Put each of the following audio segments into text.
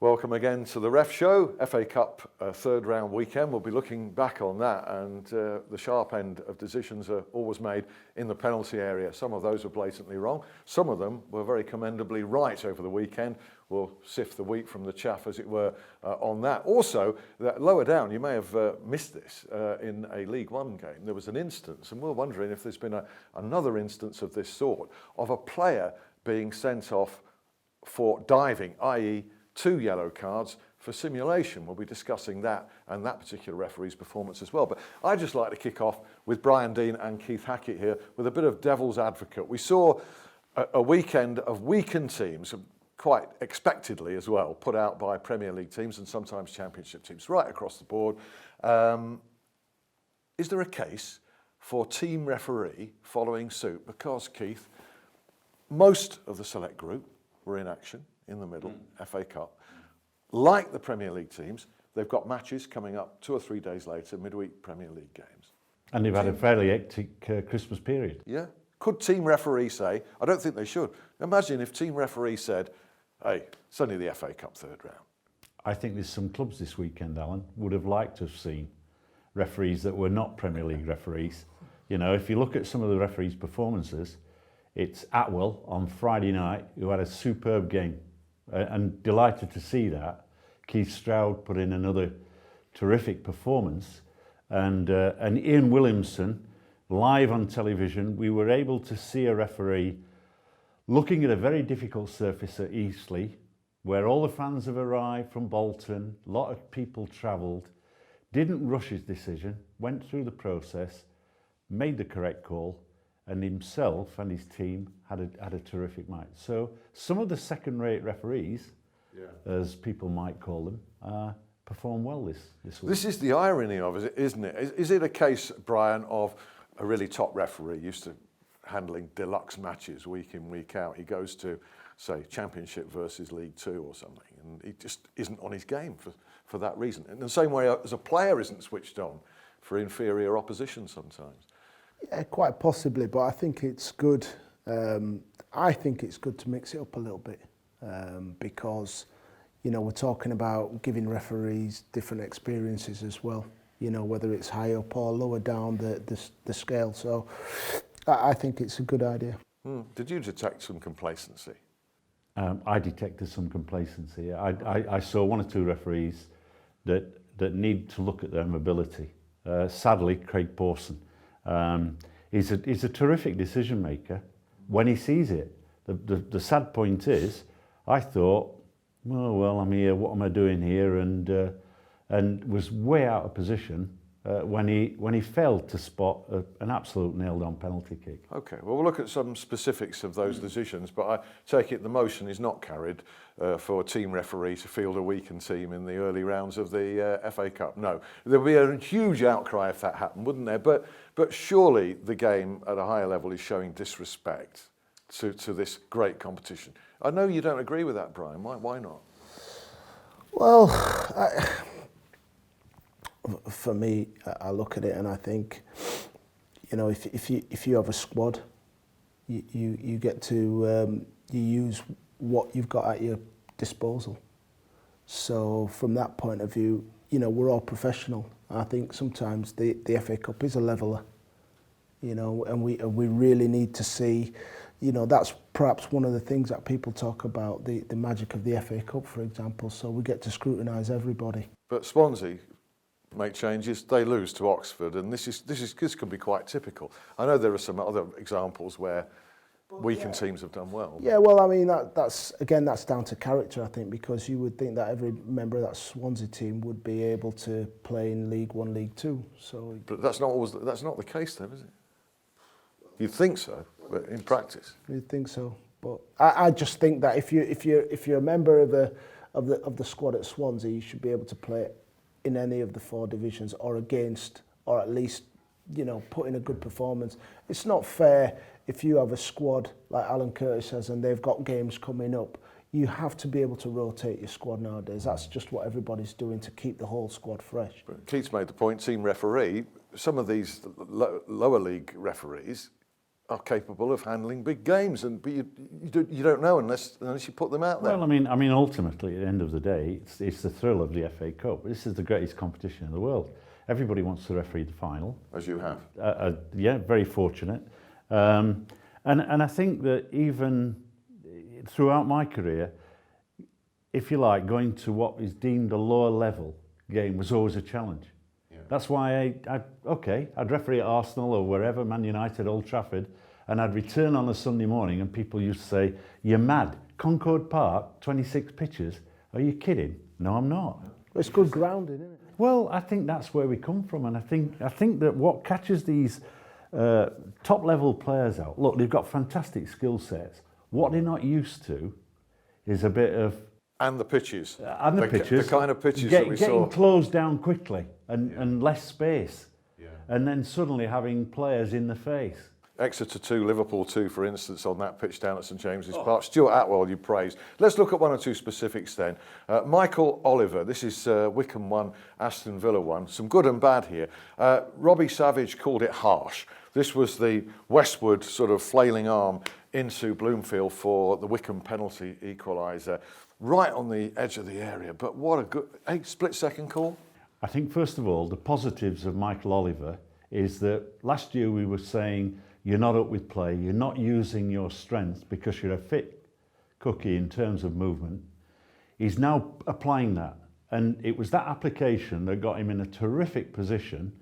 Welcome again to the Ref Show, FA Cup third round weekend. We'll be looking back on that, and the sharp end of decisions are always made in the penalty area. Some of those were blatantly wrong. Some of them were very commendably right over the weekend. We'll sift the wheat from the chaff, as it were, on that. Also, that lower down, you may have missed this in a League One game. There was an instance, and we're wondering if there's been another instance of this sort, of a player being sent off for diving, i.e. 2 yellow cards for simulation. We'll be discussing that and that particular referee's performance as well. But I'd just like to kick off with Brian Deane and Keith Hackett here with a bit of devil's advocate. We saw a weekend of weakened teams, quite expectedly as well, put out by Premier League teams and sometimes Championship teams right across the board. Is there a case for team referee following suit? Because, Keith, most of the select group were in action in the middle, FA Cup. Like the Premier League teams, they've got matches coming up 2 or 3 days later, midweek Premier League games. And they've had a fairly hectic Christmas period. Yeah. Could team referee say, I don't think they should. Imagine if team referee said, hey, it's only the FA Cup third round. I think there's some clubs this weekend, Alan, would have liked to have seen referees that were not Premier League referees. You know, if you look at some of the referees' performances, it's Atwell on Friday night, who had a superb game. And delighted to see that. Keith Stroud put in another terrific performance. And Ian Williamson, live on television, we were able to see a referee looking at a very difficult surface at Eastleigh, where all the fans have arrived from Bolton, a lot of people travelled, didn't rush his decision, went through the process, made the correct call, and himself and his team had a terrific match. So some of the second-rate referees, as people might call them, performed well this week. This is the irony of it, isn't it? Is it a case, Brian, of a really top referee used to handling deluxe matches week in, week out? He goes to, say, Championship versus League Two or something, and he just isn't on his game for that reason. In the same way as a player isn't switched on for inferior opposition sometimes. Yeah, quite possibly, but I think it's good. I think it's good to mix it up a little bit because, you know, we're talking about giving referees different experiences as well. You know, whether it's high up or lower down the scale. So I think it's a good idea. Did you detect some complacency? I detected some complacency. I saw 1 or 2 referees that need to look at their mobility. Sadly, Craig Pawson. He's a terrific decision maker when he sees it. The sad point is, I thought, oh, well, I'm here, what am I doing here? And was way out of position when he failed to spot an absolute nailed-on penalty kick. Okay, well, we'll look at some specifics of those decisions, but I take it the motion is not carried for a team referee to field a weakened team in the early rounds of the FA Cup. No, there'd be a huge outcry if that happened, wouldn't there? But surely the game at a higher level is showing disrespect to this great competition. I know you don't agree with that, Brian. Why not? Well, for me, I look at it and I think, you know, if you have a squad, you get to you use what you've got at your disposal. So from that point of view, you know, we're all professional. I think sometimes the FA Cup is a leveller, you know, and we really need to see, you know, that's perhaps one of the things that people talk about, the magic of the FA Cup, for example. So we get to scrutinise everybody. But Swansea make changes, they lose to Oxford, and this can be quite typical. I know there are some other examples where weakened teams have done well. Yeah, well, I mean, that's down to character, I think, because you would think that every member of that Swansea team would be able to play in League One, League Two. So, but that's not the case, though, is it? You'd think so, but in practice, you'd think so. But I just think that if you're a member of the squad at Swansea, you should be able to play in any of the 4 divisions or against, or at least, you know, put in a good performance. It's not fair if you have a squad like Alan Curtis says and they've got games coming up. You have to be able to rotate your squad nowadays. That's just what everybody's doing to keep the whole squad fresh. But Keith's made the point, team referee, some of these lower league referees are capable of handling big games, but you don't know unless you put them out there. Well, I mean, ultimately, at the end of the day, it's the thrill of the FA Cup. This is the greatest competition in the world. Everybody wants to referee the final. As you have. Yeah, very fortunate. And I think that even throughout my career, if you like, going to what is deemed a lower level game was always a challenge. Yeah. That's why I'd referee at Arsenal or wherever, Man United, Old Trafford, and I'd return on a Sunday morning and people used to say, "You're mad. Concord Park, 26 pitches. Are you kidding?" No, I'm not. It's good grounding, isn't it? Well, I think that's where we come from, and I think that what catches these top level players out. Look, they've got fantastic skill sets. What they're not used to is a bit of the pitches, the kind of pitches that we saw. Getting closed down quickly and less space, and then suddenly having players in the face. Exeter 2, Liverpool 2, for instance, on that pitch down at St James's Park. Stuart Atwell, you praised. Let's look at one or two specifics then. Michael Oliver, this is Wycombe 1, Aston Villa 1. Some good and bad here. Robbie Savage called it harsh. This was the westward sort of flailing arm into Bloomfield for the Wycombe penalty equaliser, right on the edge of the area. But what a good split-second call. I think, first of all, the positives of Michael Oliver is that last year we were saying you're not up with play, you're not using your strength because you're a fit cookie in terms of movement. He's now applying that, and it was that application that got him in a terrific position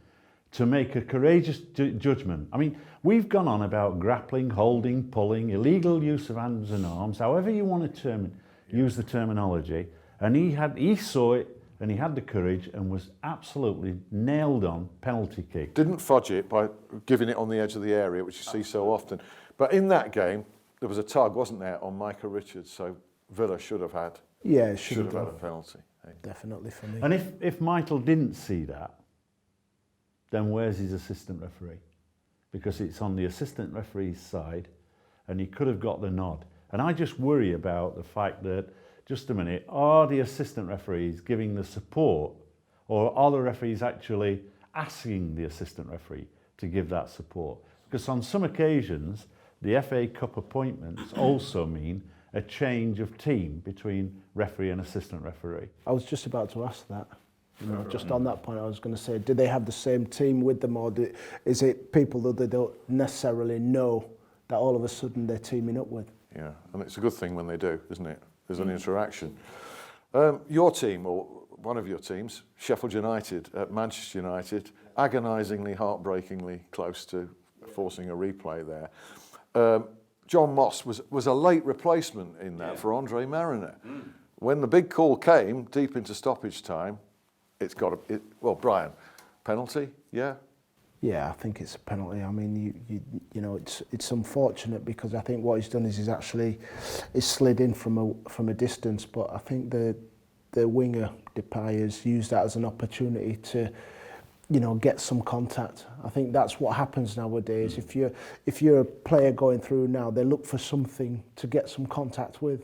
to make a courageous judgment. I mean, we've gone on about grappling, holding, pulling, illegal use of hands and arms, however you want to use the terminology, and he saw it, and he had the courage and was absolutely nailed on penalty kick. Didn't fudge it by giving it on the edge of the area, which you see so often. But in that game, there was a tug, wasn't there, on Micah Richards, so Villa should have had a penalty. Definitely for me. And if Michael didn't see that, then where's his assistant referee? Because it's on the assistant referee's side, and he could have got the nod. And I just worry about the fact that, just a minute, are the assistant referees giving the support, or are the referees actually asking the assistant referee to give that support? Because on some occasions, the FA Cup appointments also mean a change of team between referee and assistant referee. I was just about to ask that. Just on that point, I was going to say, do they have the same team with them, or is it people that they don't necessarily know that all of a sudden they're teaming up with? Yeah, and it's a good thing when they do, isn't it? There's an interaction. Your team, or one of your teams, Sheffield United at Manchester United, agonisingly, heartbreakingly close to forcing a replay there. John Moss was a late replacement in that for Andre Mariner. When the big call came deep into stoppage time, Brian, penalty, yeah? Yeah, I think it's a penalty. I mean, you know, it's unfortunate because I think what he's done is he's slid in from a distance, but I think the winger Depay has used that as an opportunity to, you know, get some contact. I think that's what happens nowadays. If you're a player going through now, they look for something to get some contact with.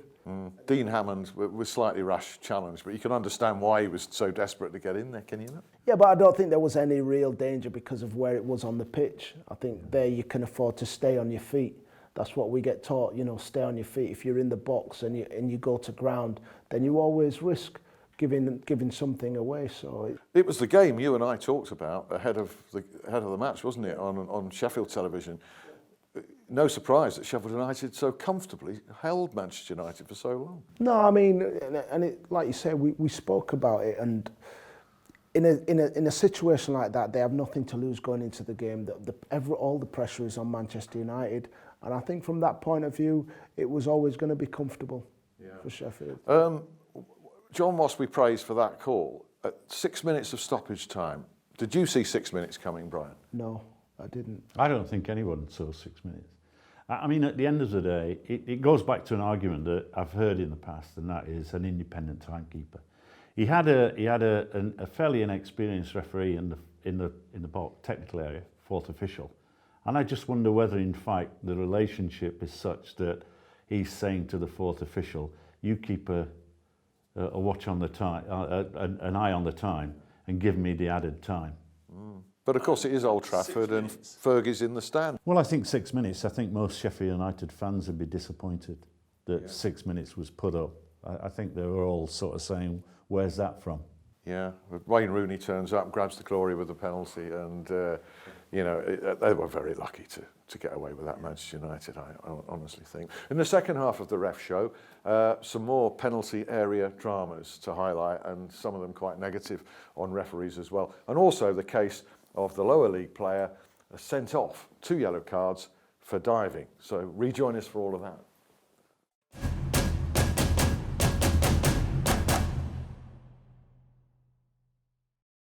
Dean Hammond was slightly rash challenge, but you can understand why he was so desperate to get in there, can you not? Yeah, but I don't think there was any real danger because of where it was on the pitch. I think there you can afford to stay on your feet. That's what we get taught, you know, stay on your feet. If you're in the box and you go to ground, then you always risk giving something away. So it was the game you and I talked about ahead of the match, wasn't it, on Sheffield television? No surprise that Sheffield United so comfortably held Manchester United for so long. No, I mean, and it, like you say, we spoke about it, and in a situation like that, they have nothing to lose going into the game. All the pressure is on Manchester United, and I think from that point of view, it was always going to be comfortable for Sheffield. John Moss, we praised for that call. At 6 minutes of stoppage time, did you see 6 minutes coming, Brian? No, I didn't. I don't think anyone saw 6 minutes. I mean, at the end of the day, it goes back to an argument that I've heard in the past, and that is an independent timekeeper. He had a fairly inexperienced referee in the box, technical area, fourth official, and I just wonder whether, in fact, the relationship is such that he's saying to the fourth official, "You keep a watch on the time, an eye on the time, and give me the added time." But of course it is Old Trafford and Fergie's in the stand. Well, I think 6 minutes. I think most Sheffield United fans would be disappointed that 6 minutes was put up. I think they were all sort of saying, where's that from? Yeah, but Wayne Rooney turns up, grabs the glory with the penalty, and you know, they were very lucky to get away with that, Manchester United, I honestly think. In the second half of the ref show, some more penalty area dramas to highlight, and some of them quite negative on referees as well. And also the case of the lower league player sent off 2 yellow cards for diving. So rejoin us for all of that.